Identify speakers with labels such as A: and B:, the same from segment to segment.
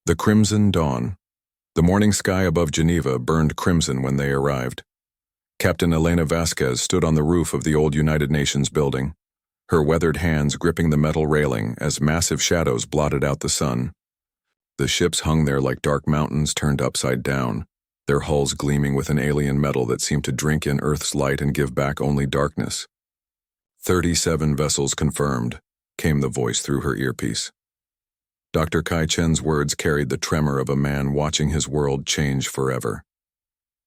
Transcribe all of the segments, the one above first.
A: The Crimson Dawn. The morning sky above Geneva burned crimson when they arrived. Captain Elena Vasquez stood on the roof of the old United Nations building, her weathered hands gripping the metal railing as massive shadows blotted out the sun. The ships hung there like dark mountains turned upside down, their hulls gleaming with an alien metal that seemed to drink in Earth's light and give back only darkness. 37 vessels confirmed, came the voice through her earpiece. Dr. Kai Chen's words carried the tremor of a man watching his world change forever.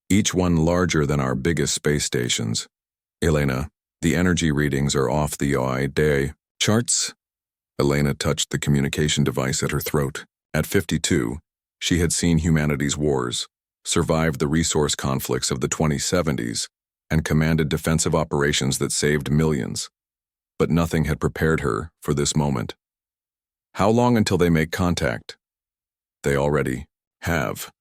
A: Each one larger than our biggest space stations. Elena, the energy readings are off the OI-day charts. Elena touched the communication device at her throat. At 52, she had seen humanity's wars, survived the resource conflicts of the 2070s, and commanded defensive operations that saved millions. But nothing had prepared her for this moment. How long until they make contact? They already have.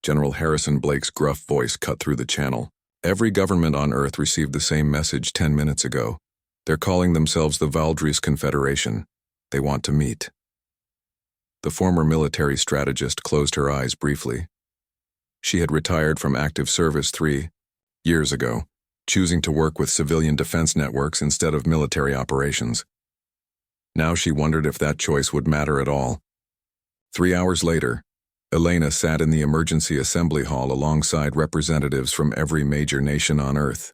A: General Harrison Blake's gruff voice cut through the channel. Every government on Earth received the same message 10 minutes ago. They're calling themselves the Valdres Confederation. They want to meet. The former military strategist closed her eyes briefly. She had retired from active service 3 years ago, choosing to work with civilian defense networks instead of military operations. Now she wondered if that choice would matter at all. 3 hours later, Elena sat in the emergency assembly hall alongside representatives from every major nation on Earth.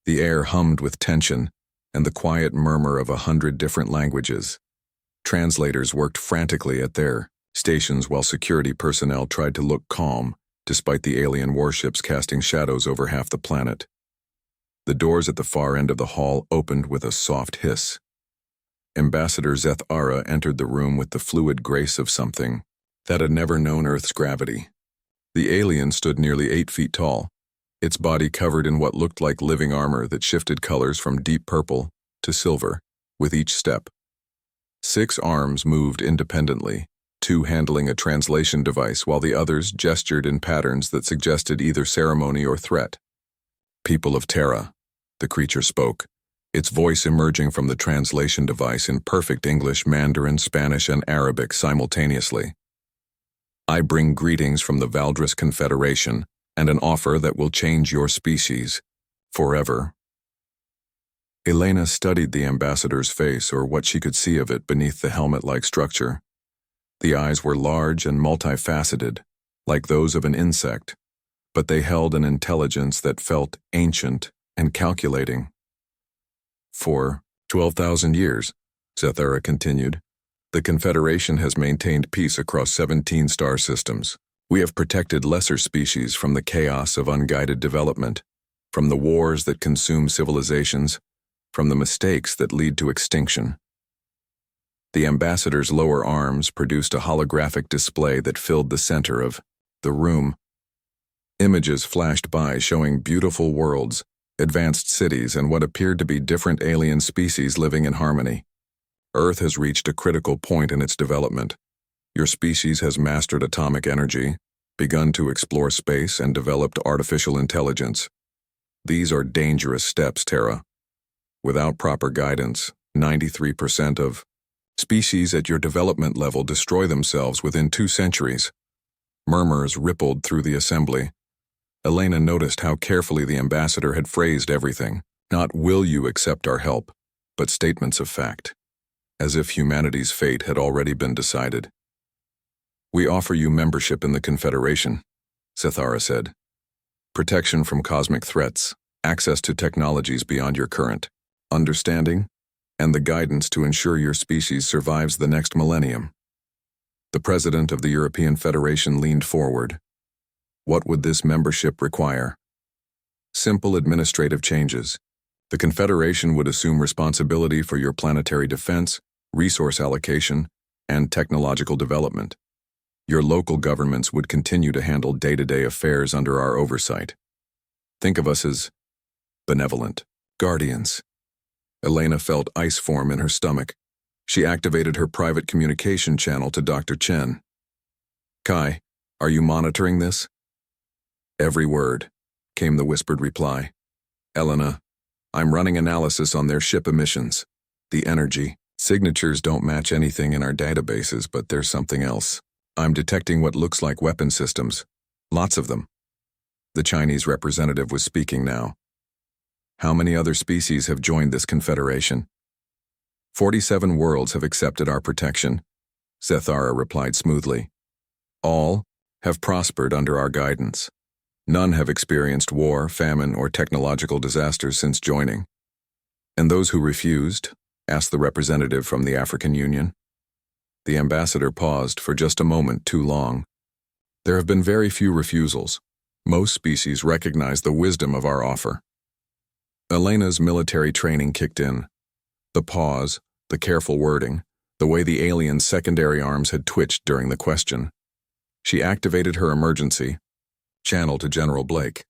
A: The air hummed with tension and the quiet murmur of 100 different languages. Translators worked frantically at their stations while security personnel tried to look calm, despite the alien warships casting shadows over half the planet. The doors at the far end of the hall opened with a soft hiss. Ambassador Zeth Ara entered the room with the fluid grace of something that had never known Earth's gravity. The alien stood nearly 8 feet tall, its body covered in what looked like living armor that shifted colors from deep purple to silver with each step. 6 arms moved independently, 2 handling a translation device while the others gestured in patterns that suggested either ceremony or threat. "People of Terra," the creature spoke, its voice emerging from the translation device in perfect English, Mandarin, Spanish, and Arabic simultaneously. "I bring greetings from the Valdres Confederation and an offer that will change your species forever." Elena studied the ambassador's face, or what she could see of it beneath the helmet-like structure. The eyes were large and multifaceted, like those of an insect, but they held an intelligence that felt ancient and calculating. "For 12,000 years, Zeth Ara continued, the Confederation has maintained peace across 17 star systems. We have protected lesser species from the chaos of unguided development, from the wars that consume civilizations, from the mistakes that lead to extinction." The ambassador's lower arms produced a holographic display that filled the center of the room. Images flashed by showing beautiful worlds, advanced cities, and what appeared to be different alien species living in harmony. Earth has reached a critical point in its development. Your species has mastered atomic energy, begun to explore space, and developed artificial intelligence. These are dangerous steps, Terra. Without proper guidance, 93% of species at your development level destroy themselves within 2 centuries. Murmurs rippled through the assembly. Elena noticed how carefully the ambassador had phrased everything. Not "will you accept our help," but statements of fact, as if humanity's fate had already been decided. "We offer you membership in the Confederation," Zeth Ara said. "Protection from cosmic threats, access to technologies beyond your current understanding, and the guidance to ensure your species survives the next millennium." The president of the European Federation leaned forward. What would this membership require? Simple administrative changes. The Confederation would assume responsibility for your planetary defense, resource allocation, and technological development. Your local governments would continue to handle day-to-day affairs under our oversight. Think of us as benevolent guardians. Elena felt ice form in her stomach. She activated her private communication channel to Dr. Chen. "Kai, are you monitoring this?" "Every word," came the whispered reply. "Elena, I'm running analysis on their ship emissions. The energy signatures don't match anything in our databases, but there's something else." I'm detecting what looks like weapon systems. Lots of them. The Chinese representative was speaking now. How many other species have joined this confederation? 47 worlds have accepted our protection, Zethara replied smoothly. All have prospered under our guidance. None have experienced war, famine, or technological disasters since joining. And those who refused? Asked the representative from the African Union. The ambassador paused for just a moment too long. There have been very few refusals. Most species recognize the wisdom of our offer. Elena's military training kicked in. The pause, the careful wording, the way the alien's secondary arms had twitched during the question. She activated her emergency channel to General Blake.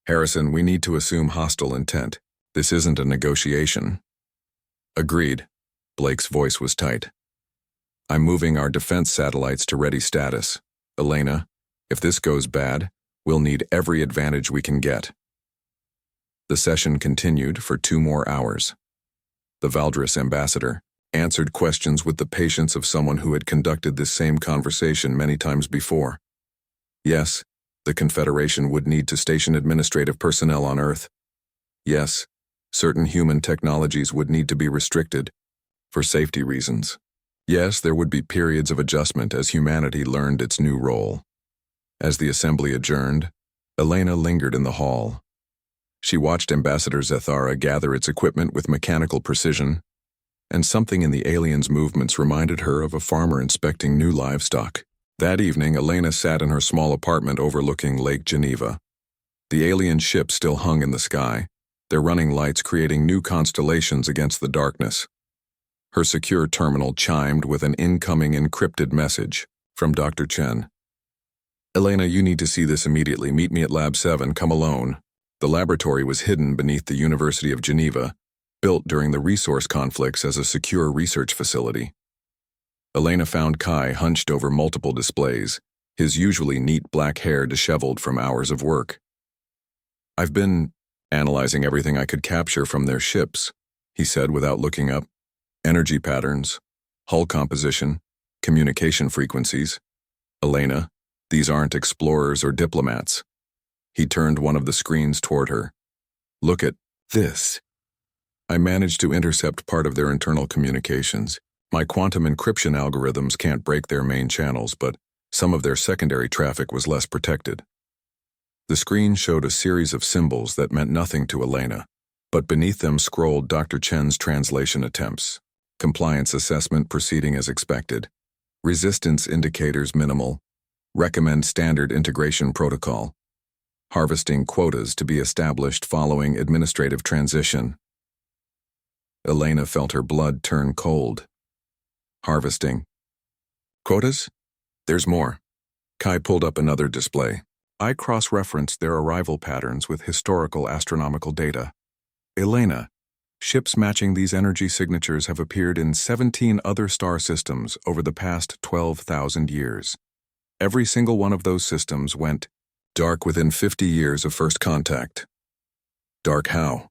A: Harrison, we need to assume hostile intent. This isn't a negotiation. Agreed. Blake's voice was tight. I'm moving our defense satellites to ready status. Elena, if this goes bad, we'll need every advantage we can get. The session continued for 2 more hours. The Valdris ambassador answered questions with the patience of someone who had conducted this same conversation many times before. Yes, the Confederation would need to station administrative personnel on Earth. Yes, certain human technologies would need to be restricted for safety reasons. Yes, there would be periods of adjustment as humanity learned its new role. As the assembly adjourned, Elena lingered in the hall. She watched Ambassador Zethara gather its equipment with mechanical precision, and something in the alien's movements reminded her of a farmer inspecting new livestock. That evening, Elena sat in her small apartment overlooking Lake Geneva. The alien ship still hung in the sky, their running lights creating new constellations against the darkness. Her secure terminal chimed with an incoming encrypted message from Dr. Chen. Elena, you need to see this immediately. Meet me at Lab 7. Come alone. The laboratory was hidden beneath the University of Geneva, built during the resource conflicts as a secure research facility. Elena found Kai hunched over multiple displays, his usually neat black hair disheveled from hours of work. I've been analyzing everything I could capture from their ships, he said without looking up. Energy patterns, hull composition, communication frequencies. Elena, these aren't explorers or diplomats. He turned one of the screens toward her. Look at this. I managed to intercept part of their internal communications. My quantum encryption algorithms can't break their main channels, but some of their secondary traffic was less protected. The screen showed a series of symbols that meant nothing to Elena, but beneath them scrolled Dr. Chen's translation attempts. Compliance assessment proceeding as expected. Resistance indicators minimal. Recommend standard integration protocol. Harvesting quotas to be established following administrative transition. Elena felt her blood turn cold. Harvesting. Quotas? There's more. Kai pulled up another display. I cross-referenced their arrival patterns with historical astronomical data. Elena, ships matching these energy signatures have appeared in 17 other star systems over the past 12,000 years. Every single one of those systems went dark within 50 years of first contact. Dark how?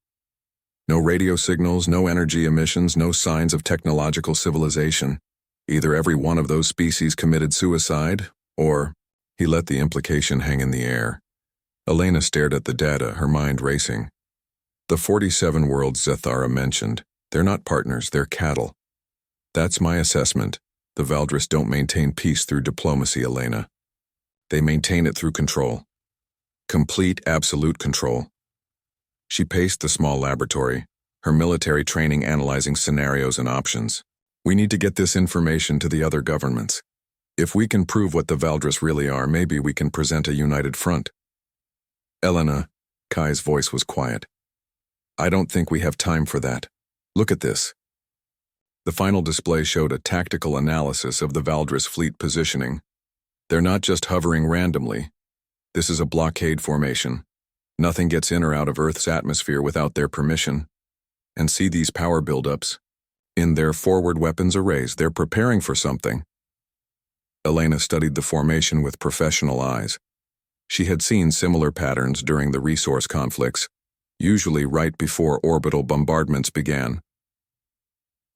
A: No radio signals, no energy emissions, no signs of technological civilization. Either every one of those species committed suicide, or he let the implication hang in the air. Elena stared at the data, her mind racing. The 47 worlds Zethara mentioned, they're not partners, they're cattle. That's my assessment. The Valdris don't maintain peace through diplomacy, Elena. They maintain it through control. Complete, absolute control. She paced the small laboratory, her military training analyzing scenarios and options. We need to get this information to the other governments. If we can prove what the Valdris really are, maybe we can present a united front. Elena, Kai's voice was quiet. I don't think we have time for that. Look at this. The final display showed a tactical analysis of the Valdris fleet positioning. They're not just hovering randomly. This is a blockade formation. Nothing gets in or out of Earth's atmosphere without their permission. And see these power buildups. In their forward weapons arrays, they're preparing for something. Elena studied the formation with professional eyes. She had seen similar patterns during the resource conflicts, usually right before orbital bombardments began.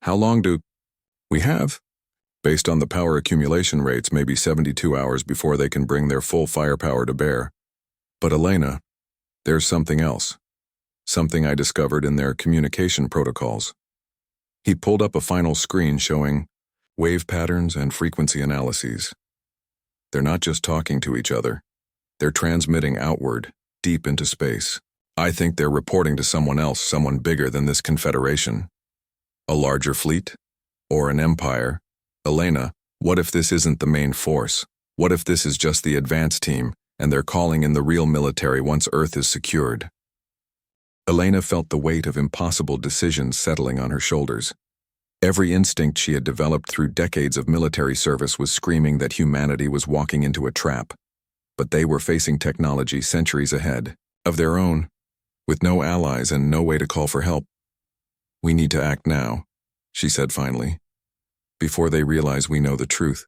A: How long do we have? Based on the power accumulation rates, maybe 72 hours before they can bring their full firepower to bear. But Elena, there's something else. Something I discovered in their communication protocols. He pulled up a final screen showing wave patterns and frequency analyses. They're not just talking to each other. They're transmitting outward, deep into space. I think they're reporting to someone else, someone bigger than this confederation. A larger fleet? Or an empire? Elena, what if this isn't the main force? What if this is just the advance team, and they're calling in the real military once Earth is secured? Elena felt the weight of impossible decisions settling on her shoulders. Every instinct she had developed through decades of military service was screaming that humanity was walking into a trap. But they were facing technology centuries ahead, of their own, with no allies and no way to call for help. We need to act now, she said finally, before they realize we know the truth.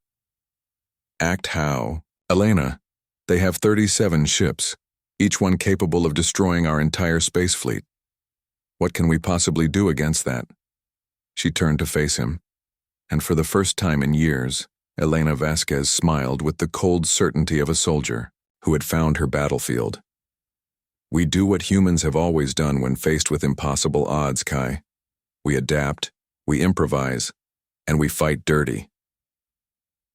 A: Act how? Elena, they have 37 ships, each one capable of destroying our entire space fleet. What can we possibly do against that? She turned to face him, and for the first time in years, Elena Vasquez smiled with the cold certainty of a soldier who had found her battlefield. We do what humans have always done when faced with impossible odds, Kai. We adapt, we improvise, and we fight dirty.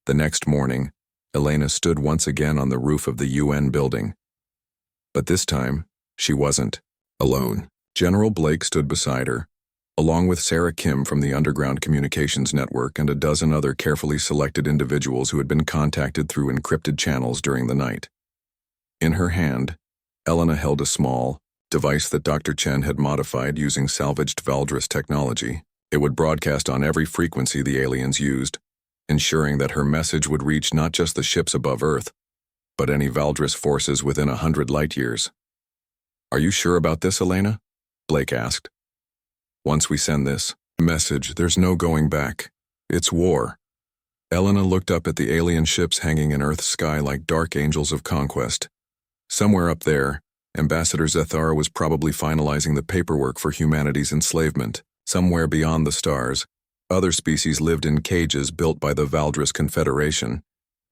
A: The next morning, Elena stood once again on the roof of the UN building. But this time, she wasn't alone. General Blake stood beside her, along with Sarah Kim from the Underground Communications Network and a dozen other carefully selected individuals who had been contacted through encrypted channels during the night. In her hand, Elena held a small device that Dr. Chen had modified using salvaged Valdris technology. It would broadcast on every frequency the aliens used, ensuring that her message would reach not just the ships above Earth, but any Valdris forces within 100 light-years. Are you sure about this, Elena? Blake asked. Once we send this message, there's no going back. It's war. Elena looked up at the alien ships hanging in Earth's sky like dark angels of conquest. Somewhere up there, Ambassador Zethar was probably finalizing the paperwork for humanity's enslavement. Somewhere beyond the stars, other species lived in cages built by the Valdris Confederation,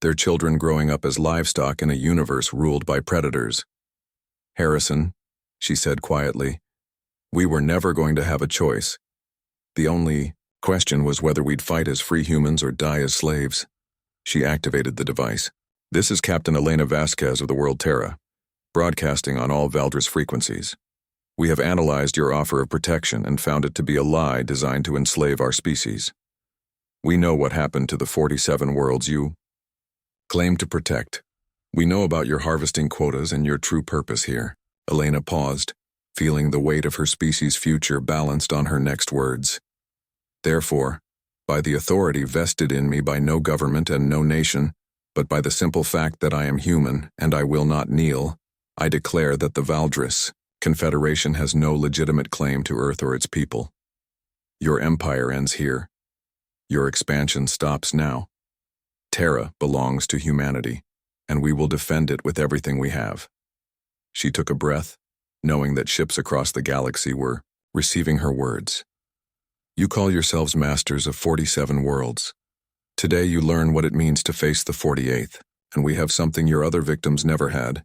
A: their children growing up as livestock in a universe ruled by predators. Harrison, she said quietly, we were never going to have a choice. The only question was whether we'd fight as free humans or die as slaves. She activated the device. This is Captain Elena Vasquez of the World Terra, broadcasting on all Valdris frequencies. We have analyzed your offer of protection and found it to be a lie designed to enslave our species. We know what happened to the 47 worlds you claim to protect. We know about your harvesting quotas and your true purpose here. Elena paused, feeling the weight of her species' future balanced on her next words. Therefore, by the authority vested in me by no government and no nation, but by the simple fact that I am human and I will not kneel, I declare that the Valdris Confederation has no legitimate claim to Earth or its people. Your empire ends here. Your expansion stops now. Terra belongs to humanity, and we will defend it with everything we have. She took a breath, knowing that ships across the galaxy were receiving her words. You call yourselves masters of 47 worlds. Today you learn what it means to face the 48th, and we have something your other victims never had.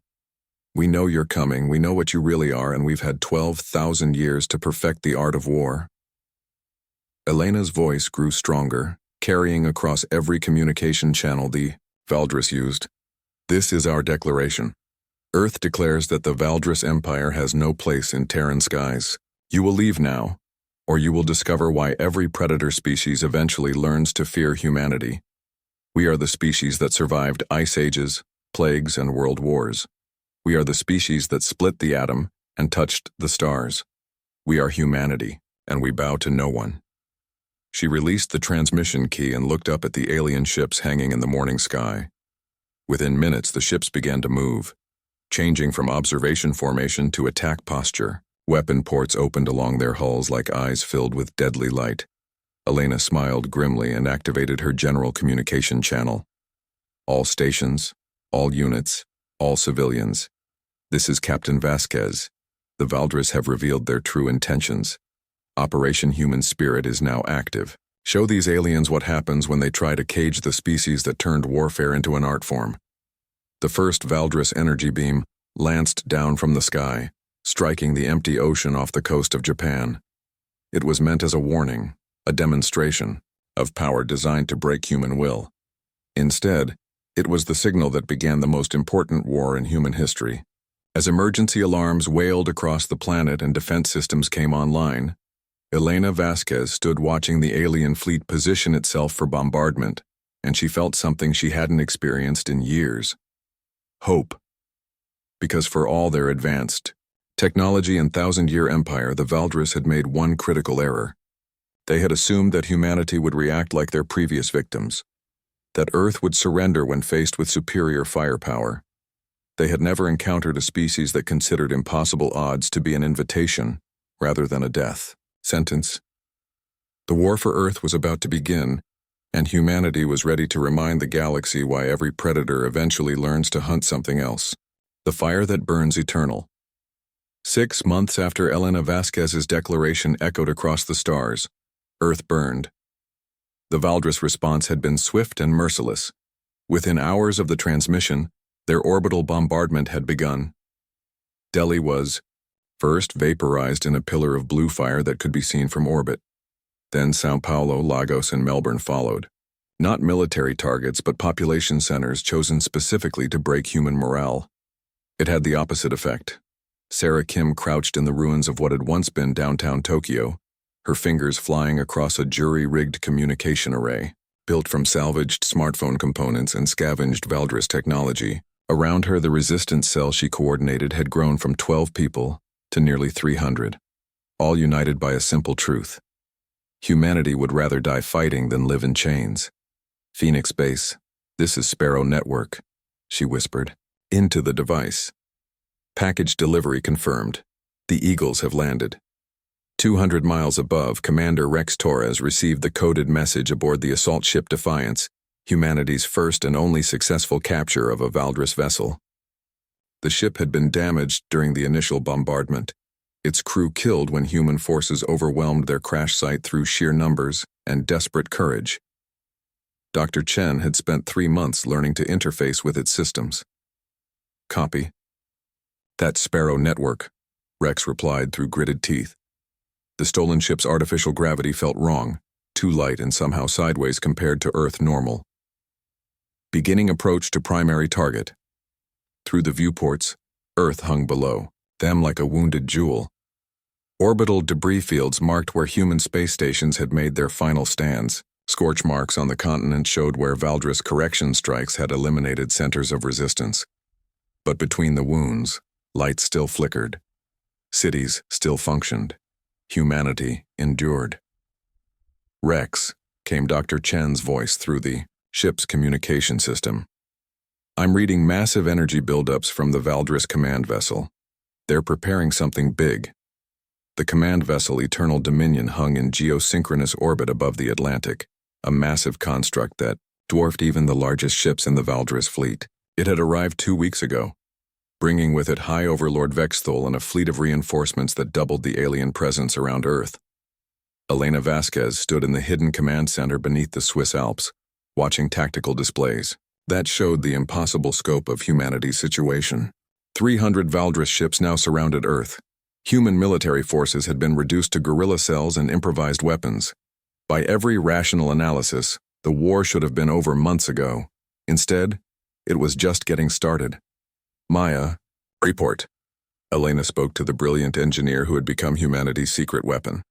A: We know you're coming, we know what you really are, and we've had 12,000 years to perfect the art of war. Elena's voice grew stronger, carrying across every communication channel the Valdris used. This is our declaration. Earth declares that the Valdris Empire has no place in Terran skies. You will leave now, or you will discover why every predator species eventually learns to fear humanity. We are the species that survived ice ages, plagues, and world wars. We are the species that split the atom and touched the stars. We are humanity, and we bow to no one. She released the transmission key and looked up at the alien ships hanging in the morning sky. Within minutes, the ships began to move, changing from observation formation to attack posture. Weapon ports opened along their hulls like eyes filled with deadly light. Elena smiled grimly and activated her general communication channel. All stations, all units, all civilians. This is Captain Vasquez. The Valdris have revealed their true intentions. Operation Human Spirit is now active. Show these aliens what happens when they try to cage the species that turned warfare into an art form. The first Valdris energy beam lanced down from the sky, striking the empty ocean off the coast of Japan. It was meant as a warning, a demonstration, of power designed to break human will. Instead, it was the signal that began the most important war in human history. As emergency alarms wailed across the planet and defense systems came online, Elena Vasquez stood watching the alien fleet position itself for bombardment, and she felt something she hadn't experienced in years. Hope. Because for all their advanced technology and thousand-year empire, the Valdris had made one critical error. They had assumed that humanity would react like their previous victims, that Earth would surrender when faced with superior firepower. They had never encountered a species that considered impossible odds to be an invitation rather than a death sentence. The war for Earth was about to begin, and humanity was ready to remind the galaxy why every predator eventually learns to hunt something else. The fire that burns eternal. 6 months after Elena Vasquez's declaration echoed across the stars, Earth burned. The Valdris response had been swift and merciless. Within hours of the transmission, their orbital bombardment had begun. Delhi was, first, vaporized in a pillar of blue fire that could be seen from orbit. Then São Paulo, Lagos, and Melbourne followed. Not military targets, but population centers chosen specifically to break human morale. It had the opposite effect. Sarah Kim crouched in the ruins of what had once been downtown Tokyo, her fingers flying across a jury-rigged communication array, built from salvaged smartphone components and scavenged Valdris technology. Around her, the resistance cell she coordinated had grown from 12 people to nearly 300, all united by a simple truth. Humanity would rather die fighting than live in chains. Phoenix Base, this is Sparrow Network, she whispered, into the device. Package delivery confirmed. The Eagles have landed. 200 miles above, Commander Rex Torres received the coded message aboard the assault ship Defiance, humanity's first and only successful capture of a Valdris vessel. The ship had been damaged during the initial bombardment, its crew killed when human forces overwhelmed their crash site through sheer numbers and desperate courage. Dr. Chen had spent 3 months learning to interface with its systems. Copy. That's Sparrow Network, Rex replied through gritted teeth. The stolen ship's artificial gravity felt wrong, too light and somehow sideways compared to Earth normal. Beginning approach to primary target. Through the viewports, Earth hung below, them like a wounded jewel. Orbital debris fields marked where human space stations had made their final stands. Scorch marks on the continent showed where Valdris correction strikes had eliminated centers of resistance. But between the wounds, lights still flickered. Cities still functioned. Humanity endured. Rex, came Dr. Chen's voice through the ship's communication system. I'm reading massive energy buildups from the Valdris command vessel. They're preparing something big. The command vessel Eternal Dominion hung in geosynchronous orbit above the Atlantic, a massive construct that dwarfed even the largest ships in the Valdris fleet. It had arrived 2 weeks ago, bringing with it High Overlord Vexthol and a fleet of reinforcements that doubled the alien presence around Earth. Elena Vasquez stood in the hidden command center beneath the Swiss Alps, watching tactical displays. That showed the impossible scope of humanity's situation. 300 Valdris ships now surrounded Earth. Human military forces had been reduced to guerrilla cells and improvised weapons. By every rational analysis, the war should have been over months ago. Instead, it was just getting started. Maya, report. Elena spoke to the brilliant engineer who had become humanity's secret weapon.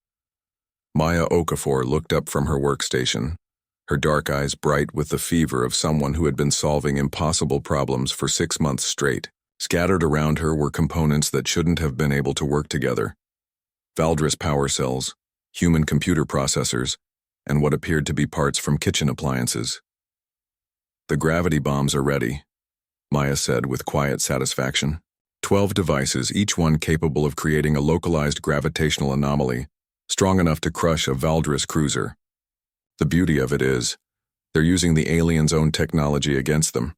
A: Maya Okafor looked up from her workstation, her dark eyes bright with the fever of someone who had been solving impossible problems for 6 months straight. Scattered around her were components that shouldn't have been able to work together. Valdris power cells, human computer processors, and what appeared to be parts from kitchen appliances. The gravity bombs are ready, Maya said with quiet satisfaction. 12 devices, each one capable of creating a localized gravitational anomaly, strong enough to crush a Valdris cruiser. The beauty of it is, they're using the aliens' own technology against them.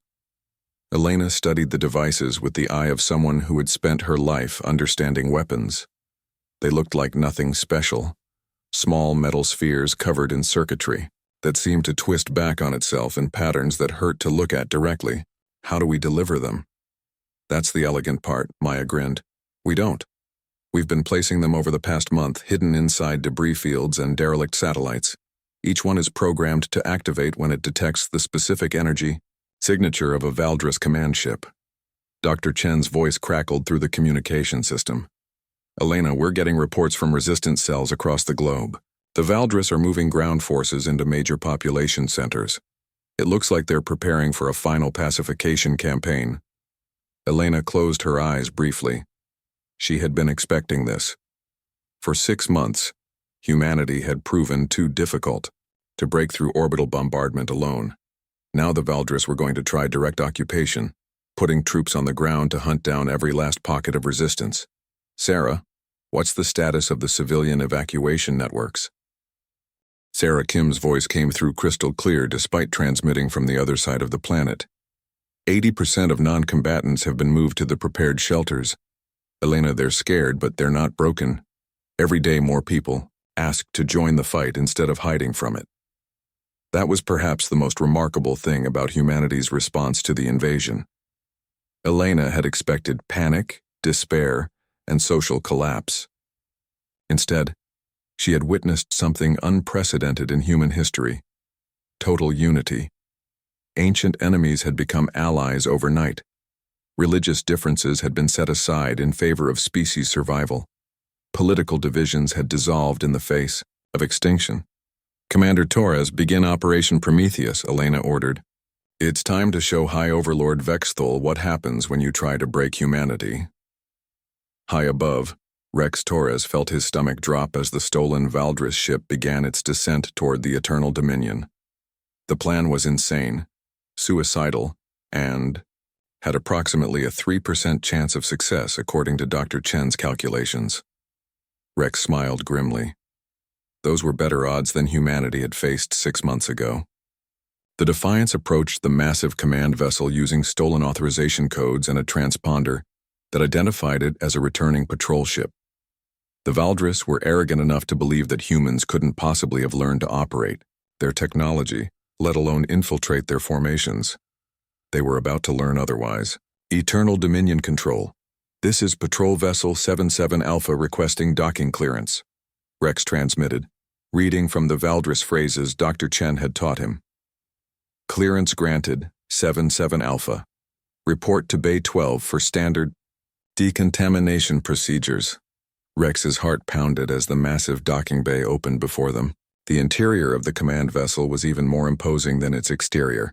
A: Elena studied the devices with the eye of someone who had spent her life understanding weapons. They looked like nothing special. small metal spheres covered in circuitry that seemed to twist back on itself in patterns that hurt to look at directly. How do we deliver them? That's the elegant part, Maya grinned. We don't. We've been placing them over the past month, hidden inside debris fields and derelict satellites. Each one is programmed to activate when it detects the specific energy signature of a Valdris command ship. Dr. Chen's voice crackled through the communication system. Elena, we're getting reports from resistance cells across the globe. The Valdris are moving ground forces into major population centers. It looks like they're preparing for a final pacification campaign. Elena closed her eyes briefly. She had been expecting this. For 6 months, humanity had proven too difficult to break through orbital bombardment alone. Now the Valdris were going to try direct occupation, putting troops on the ground to hunt down every last pocket of resistance. Sarah, what's the status of the civilian evacuation networks? Sarah Kim's voice came through crystal clear despite transmitting from the other side of the planet. 80% of non-combatants have been moved to the prepared shelters. Elena, they're scared, but they're not broken. Every day more people ask to join the fight instead of hiding from it. That was perhaps the most remarkable thing about humanity's response to the invasion. Elena had expected panic, despair, and social collapse. Instead, she had witnessed something unprecedented in human history: total unity. Ancient enemies had become allies overnight. Religious differences had been set aside in favor of species survival. Political divisions had dissolved in the face of extinction. Commander Torres, begin Operation Prometheus, Elena ordered. It's time to show High Overlord Vexthol what happens when you try to break humanity. High above, Rex Torres felt his stomach drop as the stolen Valdris ship began its descent toward the Eternal Dominion. The plan was insane, suicidal, and had approximately a 3% chance of success according to Dr. Chen's calculations. Rex smiled grimly. Those were better odds than humanity had faced 6 months ago. The Defiance approached the massive command vessel using stolen authorization codes and a transponder that identified it as a returning patrol ship. The Valdris were arrogant enough to believe that humans couldn't possibly have learned to operate their technology, let alone infiltrate their formations. They were about to learn otherwise. Eternal Dominion Control. This is Patrol Vessel 77 Alpha requesting docking clearance. Rex transmitted, reading from the Valdris phrases Dr. Chen had taught him. Clearance granted, 77 Alpha. Report to Bay 12 for standard decontamination procedures. Rex's heart pounded as the massive docking bay opened before them. The interior of the command vessel was even more imposing than its exterior.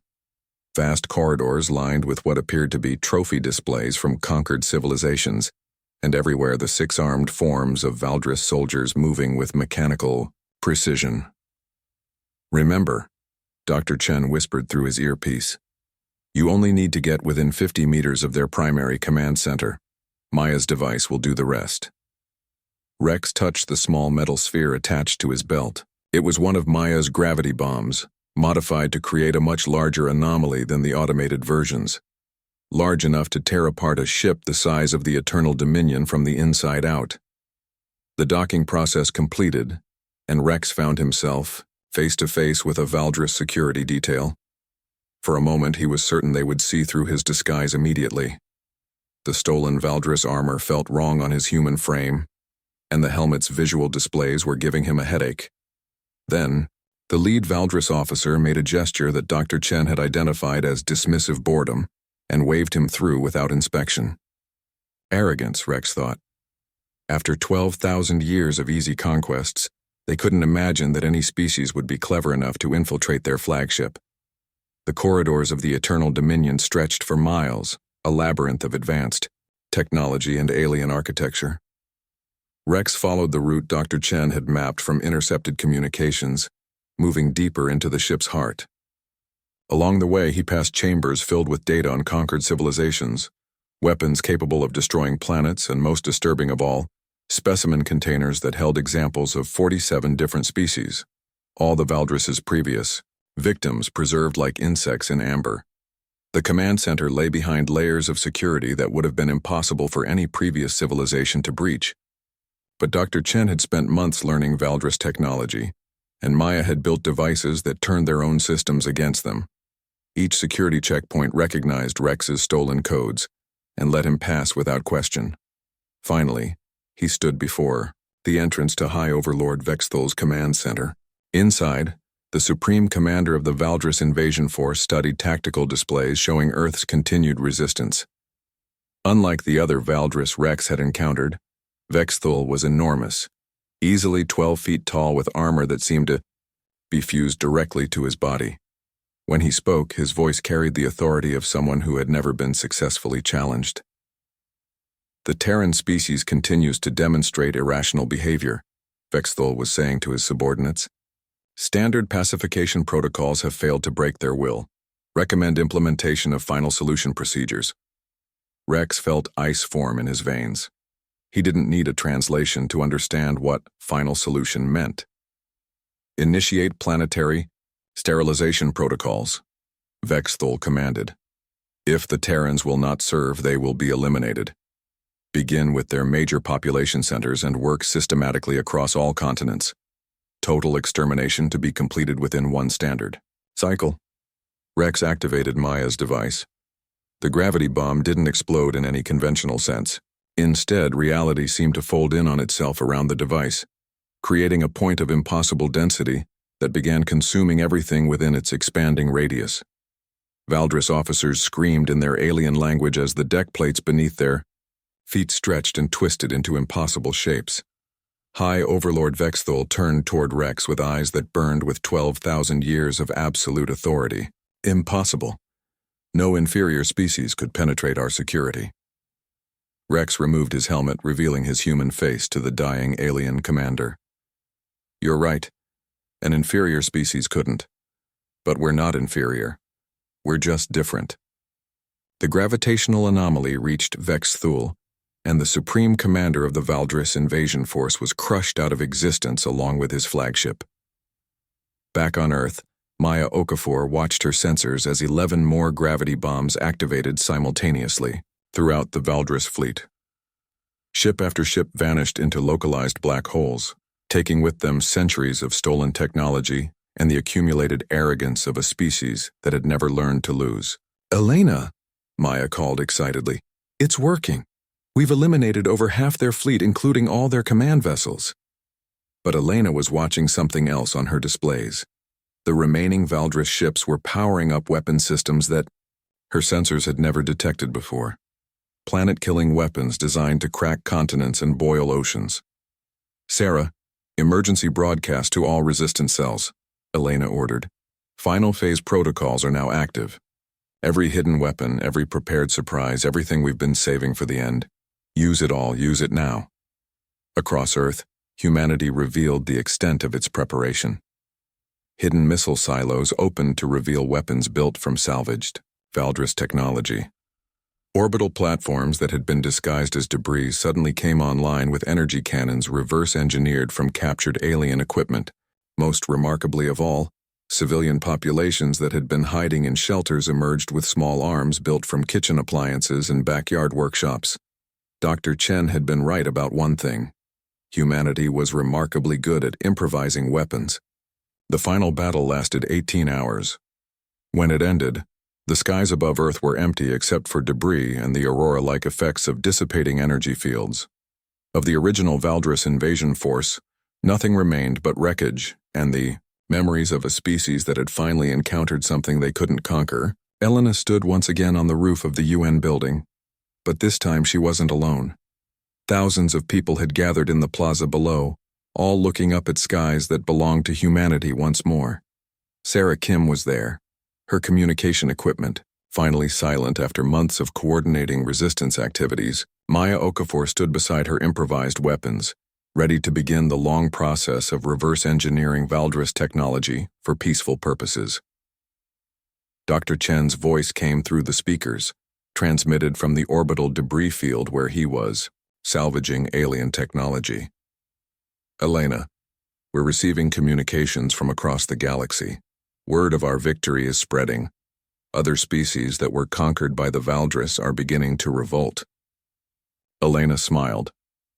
A: Vast corridors lined with what appeared to be trophy displays from conquered civilizations, and everywhere the 6-armed forms of Valdris soldiers moving with mechanical precision. Remember, Dr. Chen whispered through his earpiece, you only need to get within 50 meters of their primary command center. Maya's device will do the rest. Rex touched the small metal sphere attached to his belt. It was one of Maya's gravity bombs, modified to create a much larger anomaly than the automated versions. Large enough to tear apart a ship the size of the Eternal Dominion from the inside out. The docking process completed, and Rex found himself face to face with a Valdris security detail. For a moment he was certain they would see through his disguise immediately. The stolen Valdris armor felt wrong on his human frame, and the helmet's visual displays were giving him a headache. Then, the lead Valdris officer made a gesture that Dr. Chen had identified as dismissive boredom, and waved him through without inspection. Arrogance, Rex thought. After 12,000 years of easy conquests, they couldn't imagine that any species would be clever enough to infiltrate their flagship. The corridors of the Eternal Dominion stretched for miles, a labyrinth of advanced technology and alien architecture. Rex followed the route Dr. Chen had mapped from intercepted communications, moving deeper into the ship's heart. Along the way, he passed chambers filled with data on conquered civilizations, weapons capable of destroying planets, and most disturbing of all, specimen containers that held examples of 47 different species, all the Valdris's previous victims preserved like insects in amber. The command center lay behind layers of security that would have been impossible for any previous civilization to breach. But Dr. Chen had spent months learning Valdris technology, and Maya had built devices that turned their own systems against them. Each security checkpoint recognized Rex's stolen codes and let him pass without question. Finally, he stood before the entrance to High Overlord Vexthal's command center. Inside, the Supreme Commander of the Valdris Invasion Force studied tactical displays showing Earth's continued resistance. Unlike the other Valdris Rex had encountered, Vexthal was enormous, easily 12 feet tall with armor that seemed to be fused directly to his body. When he spoke, his voice carried the authority of someone who had never been successfully challenged. The Terran species continues to demonstrate irrational behavior, Vexthal was saying to his subordinates. Standard pacification protocols have failed to break their will. Recommend implementation of final solution procedures. Rex felt ice form in his veins. He didn't need a translation to understand what final solution meant. Initiate planetary sterilization protocols, Vexthal commanded. If the Terrans will not serve, they will be eliminated. Begin with their major population centers and work systematically across all continents. Total extermination to be completed within one standard cycle. Rex activated Maya's device. The gravity bomb didn't explode in any conventional sense. Instead, reality seemed to fold in on itself around the device, creating a point of impossible density that began consuming everything within its expanding radius. Valdris officers screamed in their alien language as the deck plates beneath their feet stretched and twisted into impossible shapes. High Overlord Vexthal turned toward Rex with eyes that burned with 12,000 years of absolute authority. Impossible. No inferior species could penetrate our security. Rex removed his helmet, revealing his human face to the dying alien commander. You're right. An inferior species couldn't. But we're not inferior. We're just different. The gravitational anomaly reached Vexthal, and the Supreme Commander of the Valdris Invasion Force was crushed out of existence along with his flagship. Back on Earth, Maya Okafor watched her sensors as 11 more gravity bombs activated simultaneously throughout the Valdris fleet. Ship after ship vanished into localized black holes, taking with them centuries of stolen technology and the accumulated arrogance of a species that had never learned to lose. Elena, Maya called excitedly. It's working. We've eliminated over half their fleet, including all their command vessels. But Elena was watching something else on her displays. The remaining Valdris ships were powering up weapon systems that her sensors had never detected before. Planet-killing weapons designed to crack continents and boil oceans. Sarah, emergency broadcast to all resistance cells, Elena ordered. Final phase protocols are now active. Every hidden weapon, every prepared surprise, everything we've been saving for the end. Use it all, use it now. Across Earth, humanity revealed the extent of its preparation. Hidden missile silos opened to reveal weapons built from salvaged Valdris technology. Orbital platforms that had been disguised as debris suddenly came online with energy cannons reverse-engineered from captured alien equipment. Most remarkably of all, civilian populations that had been hiding in shelters emerged with small arms built from kitchen appliances and backyard workshops. Dr. Chen had been right about one thing. Humanity was remarkably good at improvising weapons. The final battle lasted 18 hours. When it ended, the skies above Earth were empty except for debris and the aurora-like effects of dissipating energy fields. Of the original Valdris invasion force, nothing remained but wreckage and the memories of a species that had finally encountered something they couldn't conquer. Elena stood once again on the roof of the UN building, but this time she wasn't alone. Thousands of people had gathered in the plaza below, all looking up at skies that belonged to humanity once more. Sarah Kim was there, her communication equipment finally silent after months of coordinating resistance activities. Maya Okafor stood beside her improvised weapons, ready to begin the long process of reverse engineering Valdris technology for peaceful purposes. Dr. Chen's voice came through the speakers, transmitted from the orbital debris field where he was, salvaging alien technology. Elena, we're receiving communications from across the galaxy. Word of our victory is spreading. Other species that were conquered by the Valdris are beginning to revolt. Elena smiled.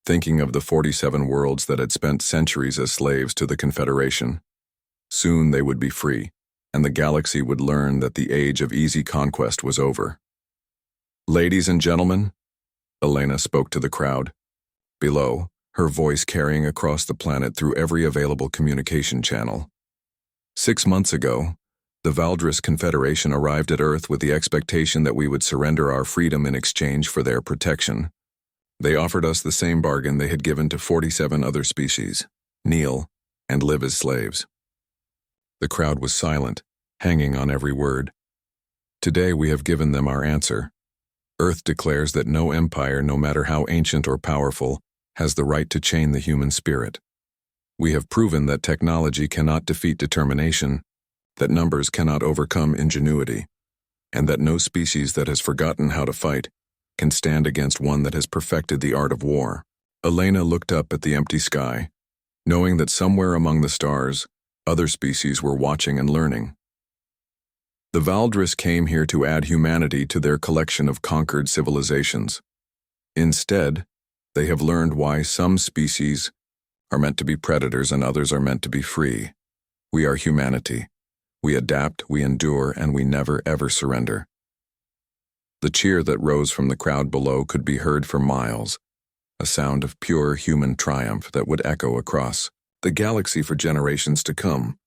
A: thinking of the 47 worlds that had spent centuries as slaves to the Confederation. Soon they would be free, and the galaxy would learn that the age of easy conquest was over. "Ladies and gentlemen," Elena spoke to the crowd. Below, her voice carrying across the planet through every available communication channel. 6 months ago, the Valdris Confederation arrived at Earth with the expectation that we would surrender our freedom in exchange for their protection. They offered us the same bargain they had given to 47 other species: kneel and live as slaves. The crowd was silent, hanging on every word. Today we have given them our answer. Earth declares that no empire, no matter how ancient or powerful, has the right to chain the human spirit. We have proven that technology cannot defeat determination, that numbers cannot overcome ingenuity, and that no species that has forgotten how to fight can stand against one that has perfected the art of war. Elena looked up at the empty sky, knowing that somewhere among the stars, other species were watching and learning. The Valdris came here to add humanity to their collection of conquered civilizations. Instead, they have learned why some species are meant to be predators and others are meant to be free. We are humanity. We adapt, we endure, and we never ever surrender. The cheer that rose from the crowd below could be heard for miles, a sound of pure human triumph that would echo across the galaxy for generations to come.